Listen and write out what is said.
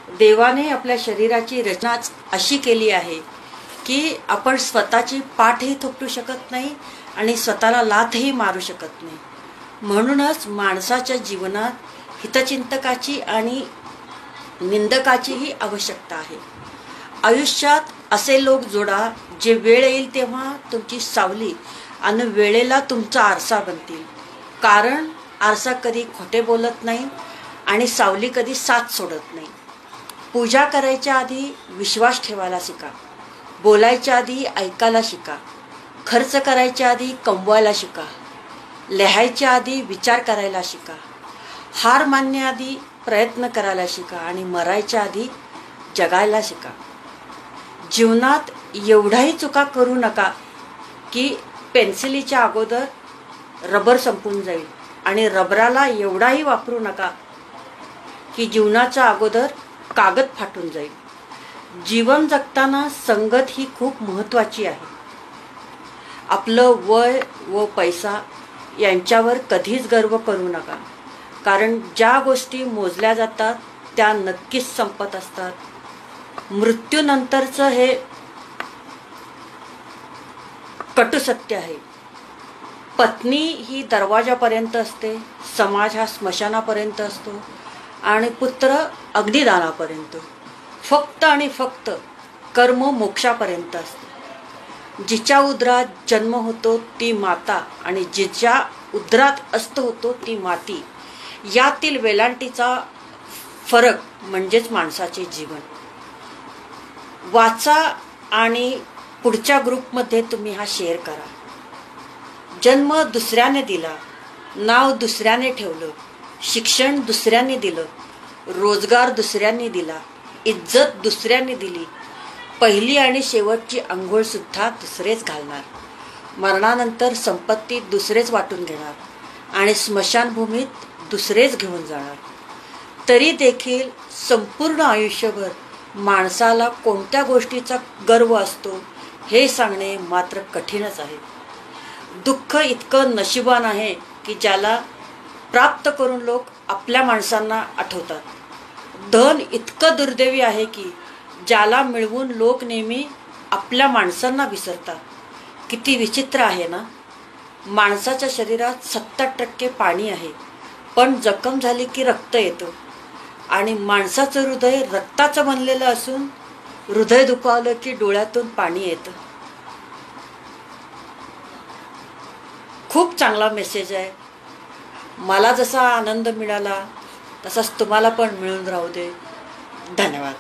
देवाने आपल्या शरीराची रचनाच अशी केली आहे की आपण स्वतःची पाठही थोपटू शकत नाही आणि स्वतःला लाथही मारू शकत नाही. म्हणूनच माणसाच्या जीवनात हितचिंतकाची आणि निंदकाचीही आवश्यकता आहे. आयुष्यात असे लोक जोडा जे वेळ येईल तेव्हा तुमची सावली आणि वेळेला तुमचा आरसा बनतील. कारण आरसा कधी खोटे बोलत नाही आणि सावली कधी साथ सोडत नाही. पूजा करायच्या आधी विश्वास ठेवायला शिका. बोलायच्या आधी ऐकायला शिका. खर्च करायच्या आधी कमवायला शिका. लिहायच्या आधी विचार करायला शिका. हार मानण्याआधी प्रयत्न करायला शिका आणि मरायच्या आधी जगायला शिका. जीवनात एवढाही चुका करू नका की पेन्सिलीच्या अगोदर रबर संपून जाईल आणि रबराला एवढाही वापरू नका की जीवनाच्या अगोदर कागद फाटून जाईल. जीवन जगताना संगत ही खूप महत्त्वाची आहे. आपलं वय व पैसा यांच्यावर कधीच गर्व करू नका. कारण ज्या गोष्टी मोजल्या जातात त्या नक्कीच संपत असतात. मृत्यूनंतरचं हे कटू सत्य आहे. पत्नी ही दरवाजापर्यंत असते, समाज हा स्मशानापर्यंत असतो आणि पुत्र अग्निदानापर्यंत. फक्त आणि फक्त कर्म मोक्षापर्यंत असते. जिच्या उदरात जन्म होतो ती माता आणि जिच्या उदरात अस्त होतो ती माती. यातील वेलांटीचा फरक म्हणजेच माणसाचे जीवन. वाचा आणि पुढच्या ग्रुपमध्ये तुम्ही हा शेअर करा. जन्म दुसऱ्याने दिला, नाव दुसऱ्याने ठेवलं, शिक्षण दुसऱ्याने दिलं, रोजगार दुसऱ्याने दिला, इज्जत दुसऱ्याने दिली, पहिली आणि शेवटची अंघोळ सुद्धा दुसरेच घालणार. मरणानंतर संपत्ती दुसरेच वाटून घेणार आणि स्मशानभूमीत दुसरेच घेऊन जाणार. तरी देखील संपूर्ण आयुष्यभर माणसाला कोणत्या गोष्टीचा गर्व असतो हे सांगणे मात्र कठीणच आहे. दुःख इतकं नशिबान आहे की ज्याला प्राप्त करून लोक आपल्या माणसांना आठवतात. धन इतकं दुर्दैवी आहे की ज्याला मिळवून लोक नेहमी आपल्या माणसांना विसरतात. किती विचित्र आहे ना. माणसाच्या शरीरात 70% पाणी आहे, पण जखम झाली की रक्त येतं आणि माणसाचं हृदय रक्ताचं बनलेलं असून हृदय दुखावलं की डोळ्यातून पाणी येतं. खूप चांगला मेसेज आहे. मला जसा आनंद मिळाला तसाच तुम्हाला पण मिळून राहू दे. धन्यवाद.